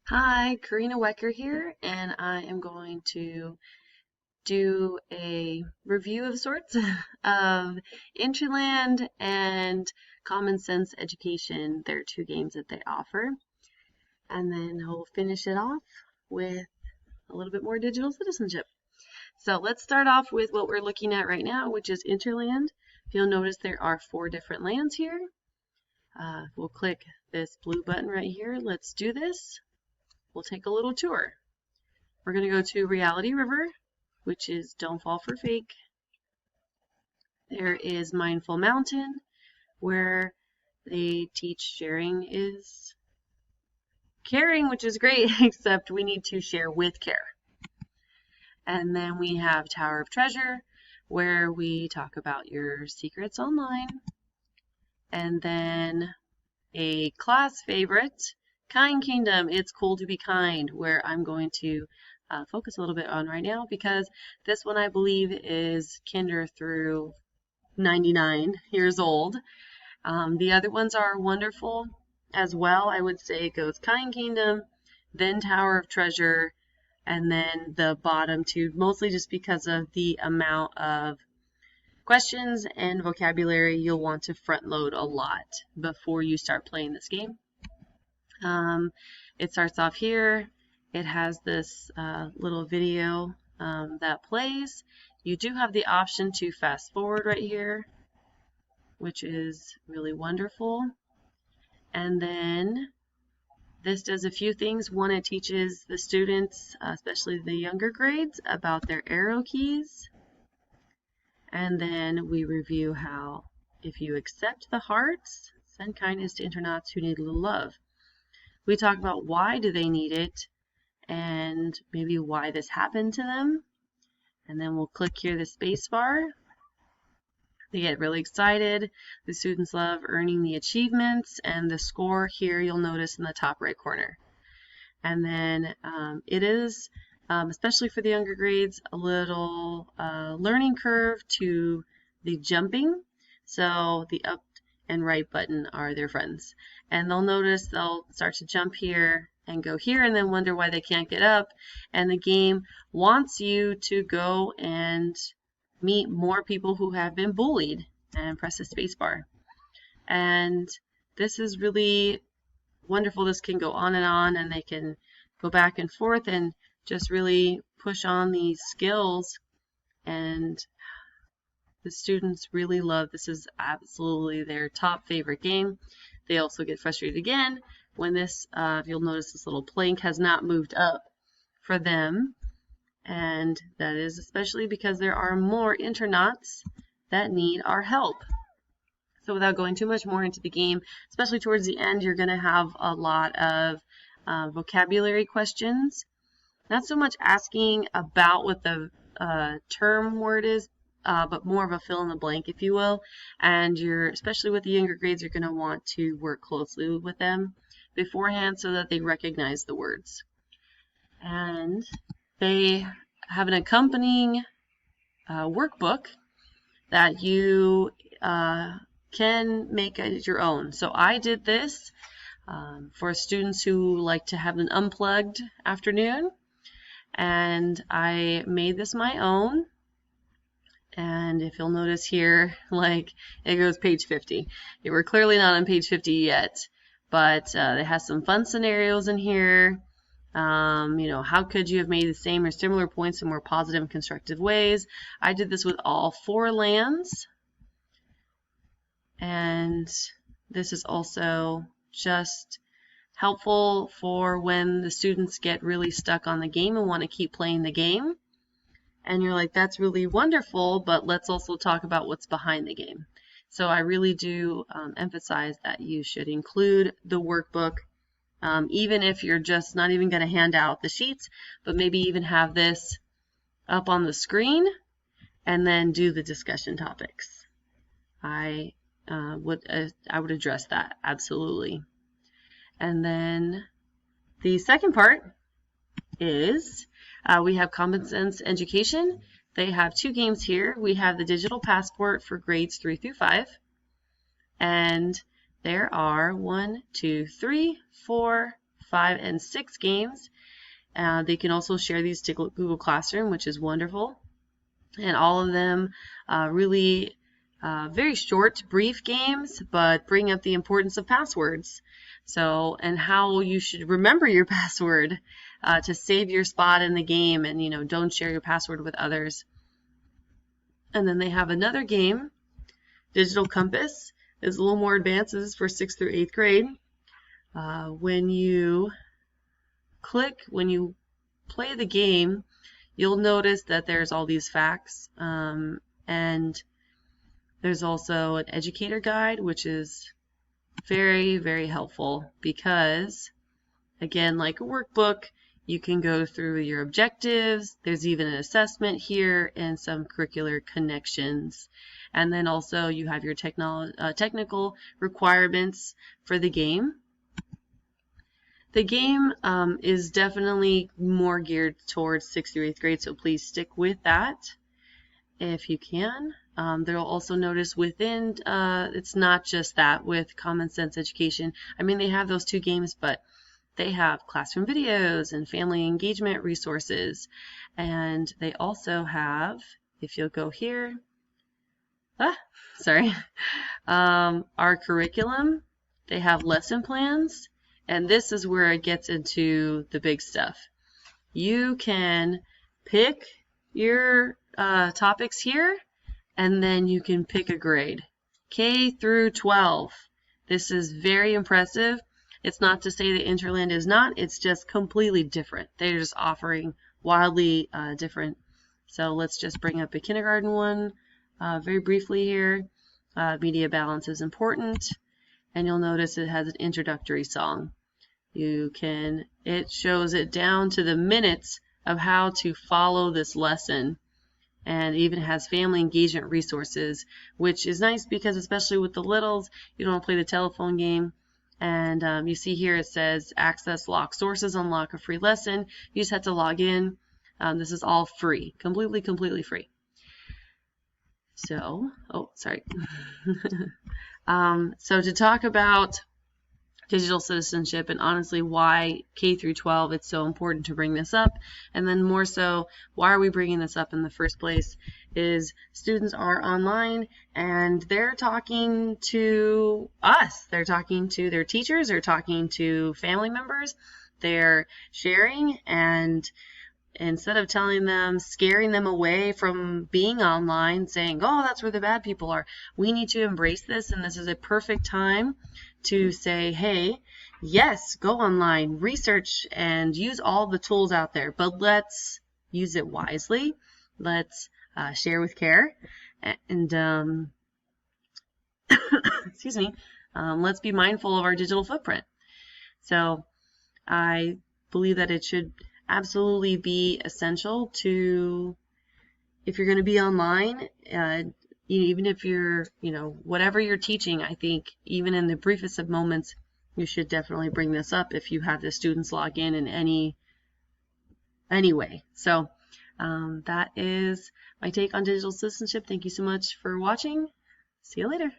Hi, Karina Wecker here, and I am going to do a review of sorts of Interland and Common Sense Education. There are two games that they offer, and then I'll finish it off with a little bit more digital citizenship. So let's start off with what we're looking at right now, which is Interland. You'll notice there are 4 different lands here. We'll click this blue button right here. Let's do this. We'll take a little tour. We're going to go to Reality River, which is Don't Fall for Fake. There is Mindful Mountain, where they teach sharing is caring, which is great, except we need to share with care. And then we have Tower of Treasure, where we talk about your secrets online. And then a class favorite, Kind Kingdom, It's Cool to Be Kind, where I'm going to focus a little bit on right now because this one I believe is kinder through 99 years old. The other ones are wonderful as well. I would say it goes Kind Kingdom, then Tower of Treasure, and then the bottom two, mostly just because of the amount of questions and vocabulary you'll want to front load a lot before you start playing this game. It starts off here. It has this little video that plays. You do have the option to fast forward right here, which is really wonderful. And then this does a few things. One, it teaches the students, especially the younger grades, about their arrow keys. And then we review how if you accept the hearts, send kindness to internauts who need a little love. We talk about why do they need it and maybe why this happened to them. And then we'll click here the space bar. They get really excited. The students love earning the achievements and the score here you'll notice in the top right corner. And then it is, especially for the younger grades, a little learning curve to the jumping. So the up and right button are their friends. And they'll notice they'll start to jump here and go here and then wonder why they can't get up. And the game wants you to go and meet more people who have been bullied and press the space bar. And this is really wonderful. This can go on and they can go back and forth and just really push on these skills, and the students really love this. Is absolutely their top favorite game. They also get frustrated again when this, you'll notice this little plank has not moved up for them, and that is especially because there are more internauts that need our help. So without going too much more into the game, especially towards the end, you're going to have a lot of vocabulary questions. Not so much asking about what the term word is, but more of a fill in the blank, if you will. And especially with the younger grades, you're going to want to work closely with them beforehand so that they recognize the words. And they have an accompanying workbook that you can make as your own. So I did this for students who like to have an unplugged afternoon, and I made this my own. And if you'll notice here, like it goes page 50. We're clearly not on page 50 yet, but it has some fun scenarios in here. How could you have made the same or similar points in more positive and constructive ways? I did this with all 4 lands. And this is also just helpful for when the students get really stuck on the game and want to keep playing the game. And you're like, that's really wonderful, but let's also talk about what's behind the game. So I really do emphasize that you should include the workbook, even if you're just not even going to hand out the sheets, but maybe even have this up on the screen and then do the discussion topics. I would address that, absolutely. And then the second part is we have Common Sense Education. They have 2 games here. We have the Digital Passport for grades 3 through 5. And there are 1, 2, 3, 4, 5, and 6 games. They can also share these to Google Classroom, which is wonderful. And all of them really very short, brief games, but bring up the importance of passwords. So, and how you should remember your password to save your spot in the game, and don't share your password with others. And then they have another game, Digital Compass. Is a little more advanced. This is for 6th through 8th grade. When you play the game, you'll notice that there's all these facts, and there's also an educator guide, which is very, very helpful because, again, like a workbook, you can go through your objectives. There's even an assessment here and some curricular connections. And then also you have your technical requirements for the game. The game is definitely more geared towards 6th through 8th grade, so please stick with that if you can. They'll also notice within, it's not just that with Common Sense Education. I mean, they have those 2 games, but they have classroom videos and family engagement resources. And they also have, if you'll go here, our curriculum. They have lesson plans, and this is where it gets into the big stuff. You can pick your topics here, and then you can pick a grade. K through 12. This is very impressive. It's not to say that Interland is not, it's just completely different. They're just offering wildly different. So let's just bring up a kindergarten one very briefly here. Media balance is important, and you'll notice it has an introductory song. It shows it down to the minutes of how to follow this lesson, and even has family engagement resources, which is nice because especially with the littles, you don't want to play the telephone game. And you see here it says access lock sources, unlock a free lesson. You just have to log in. This is all free, completely free. So, sorry. So to talk about digital citizenship and honestly why K through 12 it's so important to bring this up, and then more so why are we bringing this up in the first place, is students are online and they're talking to us, they're talking to their teachers, they're talking to family members, they're sharing, and instead of telling them, scaring them away from being online, saying, oh, that's where the bad people are, we need to embrace this, and this is a perfect time to say, hey, yes, go online, research, and use all the tools out there, but let's use it wisely. Let's share with care, and excuse me, let's be mindful of our digital footprint. So I believe that it should absolutely be essential to, if you're going to be online, even if you're, whatever you're teaching, I think even in the briefest of moments, you should definitely bring this up if you have the students log in any way. So that is my take on digital citizenship. Thank you so much for watching. See you later.